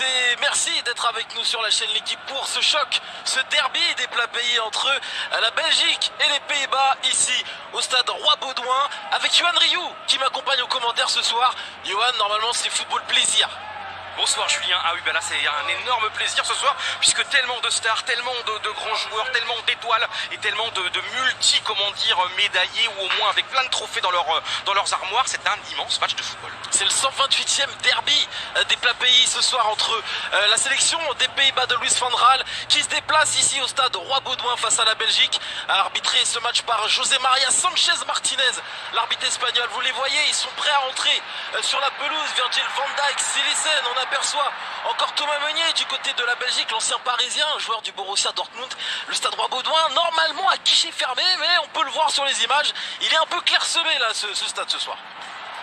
tous et merci d'être avec nous sur la chaîne L'équipe pour ce choc, ce derby des plats pays entre la Belgique et les Pays-Bas ici au stade Roi-Baudouin avec Yohan Rioux qui m'accompagne aux commentaires ce soir. Yohan, normalement c'est football plaisir. Bonsoir Julien, ah oui là c'est un énorme plaisir ce soir puisque tellement de stars, tellement de grands joueurs, tellement d'étoiles et tellement de multi, comment dire, médaillés ou au moins avec plein de trophées dans leurs armoires. C'est un immense match de football. C'est le 128e derby des plats pays ce soir entre la sélection des Pays-Bas de Louis van Gaal qui se déplace ici au stade Roi-Baudouin face à la Belgique, arbitré ce match par José María Sánchez Martínez, l'arbitre espagnol. Vous les voyez, ils sont prêts à entrer sur la pelouse. Virgil van Dijk, Sillissen, on aperçoit encore Thomas Meunier du côté de la Belgique, l'ancien parisien, joueur du Borussia Dortmund. Le stade Roi-Baudouin, normalement à guichet fermé, mais on peut le voir sur les images, il est un peu clairsemé là ce stade ce soir.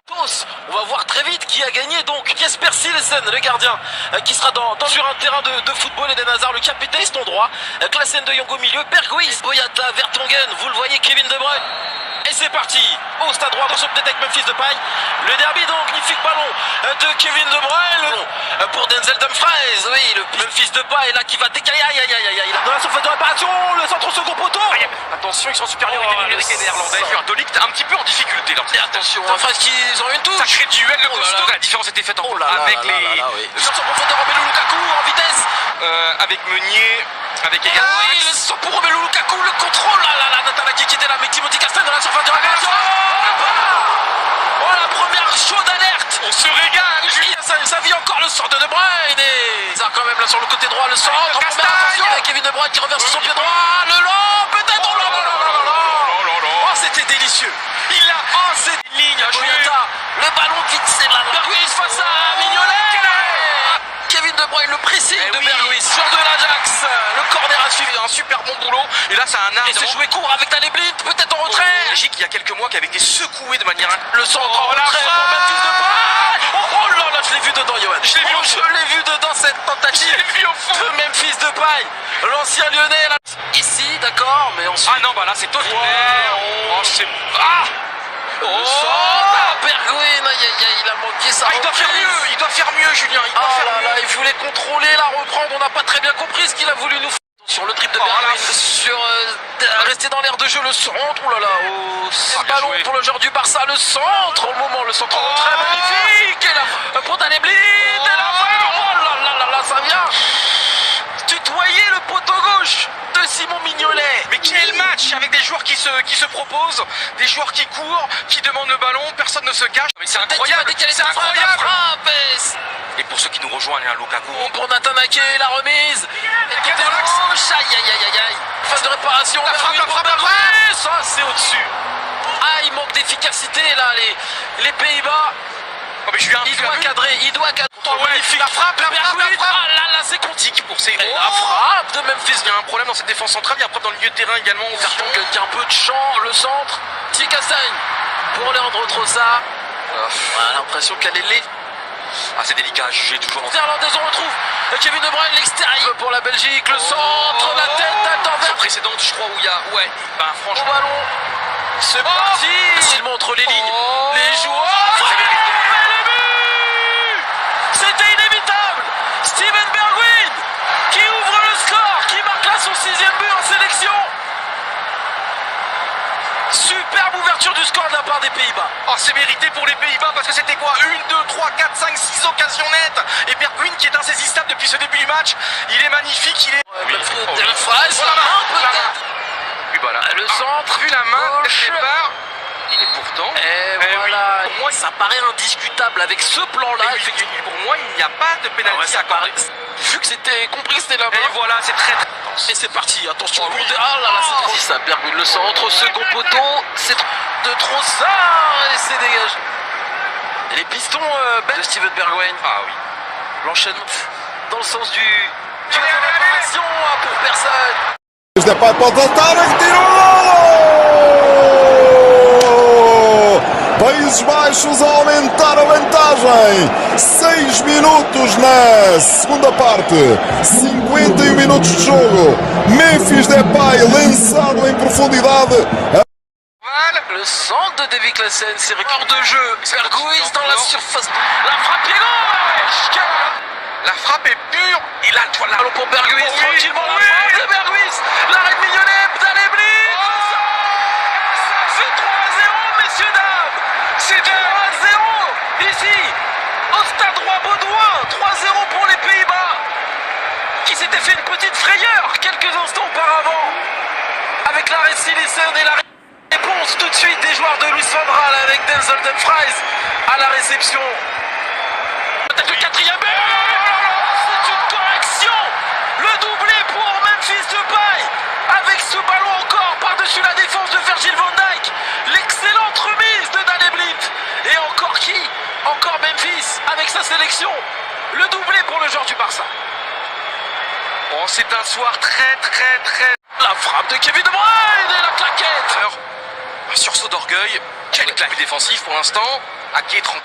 On va voir très vite qui a gagné donc. Jesper Sillissen, le gardien, qui sera sur un terrain de football. Eden Hazard, le capitaine, ton droit. Klaassen de Jong au milieu, Berghuis, Boyata, Vertonghen, vous le voyez, Kevin De Bruyne. Et c'est parti au stade Roi, attention peut-être avec Memphis Depay. Le derby donc, magnifique ballon de Kevin De Bruyne pour Denzel Dumfries. Oui, le Memphis Depay là qui va décaler. Aïe aïe aïe aïe. Dans la surface de réparation, le centre au second poteau. Attention, ils sont supérieurs avec les Néerlandais. De Ligt un petit peu en difficulté là. Et attention, Dumfries qu'ils ont une touche. Sacré duel, le costaud. La différence était faite avec les. Le centre en profondeur, Romelu Lukaku en vitesse. Avec Meunier. Avec également. Oui, le centre pour Romelu Lukaku, le contrôle. Nathan Ake qui était là, mais Timothy Castagne dans la surface de réparation. Oh, la première chaude alerte. On se régale, Julien. Ça vit encore le sort de De Bruyne. Et ça quand même là sur le côté droit, le centre. En première attention avec Kevin De Bruyne qui revient sur son pied droit. Le long, peut-être. Oh là là là là là. Oh, c'était délicieux. Il a cette ligne à jouer. Le ballon qui c'est là. Berghuis face à Mignolet. Kevin De Bruyne, le pressing de Berghuis, joueur de l'Ajax. Le corner a suivi un super bon boulot. Et là, c'est un art. Et c'est joué court avec Danny Blind, peut-être en retrait. Belgique, il y a quelques mois, qui avait été secoué de manière. Le centre en retrait pour Memphis Depay. Oh là là, je l'ai vu dedans, Yohan. Je l'ai vu dedans cette tentative. Je l'ai vu au fond de Memphis Depay, l'ancien Lyonnais. Là. Ici, d'accord, mais ensuite. Ah non, bah là, c'est totalitaire. Oh, c'est. Berghuis, il a manqué ça. Il doit faire mieux, Julien. Il voulait contrôler, la reprendre. On n'a pas très bien compris ce qu'il a voulu nous faire. Sur le dribble de Berghuis, rester dans l'air de jeu, le centre. Oh là là, ballon pour le joueur du Barça, le centre. Au moment, le centre très magnifique. Et là, pour Danny Blind. Et là, oh là, ça vient tutoyer le poteau gauche de Simon Mignolet. Mais quel match avec des joueurs qui se proposent, des joueurs qui courent, qui demandent le ballon, personne ne se cache. Mais c'est incroyable, c'est incroyable. Et pour ceux qui nous rejoignent, Lukaku. Pour Nathan Ake, la remise. Et côté gauche, aïe. Phase de réparation. La frappe. Ça, c'est au-dessus. Ah, il manque d'efficacité là, les Pays-Bas. Oh, mais Julien, il doit cadrer. Magnifique. La frappe. Ah là, c'est Contique pour ses. La frappe de Memphis. Il y a un problème dans cette défense centrale. Il y a un problème dans le milieu de terrain également. Vertonghen qui a un peu de champ, le centre. Castagne pour Leandro Trossard. On a l'impression qu'elle est laide. Ah, c'est délicat à juger toujours. Néerlandaise, on retrouve Kevin De Bruyne, l'extérieur pour la Belgique, le centre, la tête d'Anvers. Précédente, je crois, où il y a. Ouais, ben franchement. Au ballon. C'est parti. Il montre les lignes, les joueurs. C'était inévitable. Steven Bergwijn qui ouvre le score, qui marque là son 6e but en sélection. Superbe ouverture du score de la part des Pays-Bas. Oh, c'est mérité pour les Pays-Bas parce que c'était quoi 1, 2, 3, 4, 5, 6 occasions nettes. Et Bergwijn qui est insaisissable depuis ce début du match. Il est magnifique, il est. Le centre, vu la main, le départ. Et pourtant, voilà, pour moi, ça paraît indiscutable avec ce plan-là. Pour moi, il n'y a pas de pénalty accordé. Vu que c'était compris, c'était là-bas. Et voilà, c'est très Et c'est parti, attention. C'est ça, Bergwijn, le centre, second poteau, c'est de Trossard et c'est dégagé. Et les pistons de Steven Bergwijn. Ah oui. L'enchaînement dans le sens du réparation pour personne. Depay pode voltar, retirou! Países Baixos a aumentar a vantagem. 6 minutos na segunda parte. 51 minutos de jogo. Memphis Depay lançado em profundidade. Le centre de Davy Klaassen, c'est record de jeu. Berghuis dans la surface. La frappe pied gauche. La frappe est pure. Et là, tu vois là. Ballon pour Berghuis, Oui, tranquillement oui. la frappe de Berghuis. L'arrêt de Mignonnet, Dalebli. C'est 3-0, messieurs, dames. C'est 3-0 ici, au stade Roi-Baudouin. 3-0 pour les Pays-Bas, qui s'étaient fait une petite frayeur quelques instants auparavant, avec l'arrêt de Silesen et la réponse tout de suite des joueurs de Louis van Gaal avec Denzel Dumfries à la réception. Peut-être le quatrième but. C'est une correction. Le doublé pour Memphis Depay avec ce ballon encore par-dessus la défense de Virgil van Dijk. L'excellente remise de Dalebli. Et encore qui? Encore Memphis avec sa sélection. Le doublé pour le joueur du Barça. Oh, c'est un soir très... La frappe de Kevin De Bruyne et la claquette. Alors, un sursaut d'orgueil. Quel claque défensif pour l'instant. Ake est tranquille.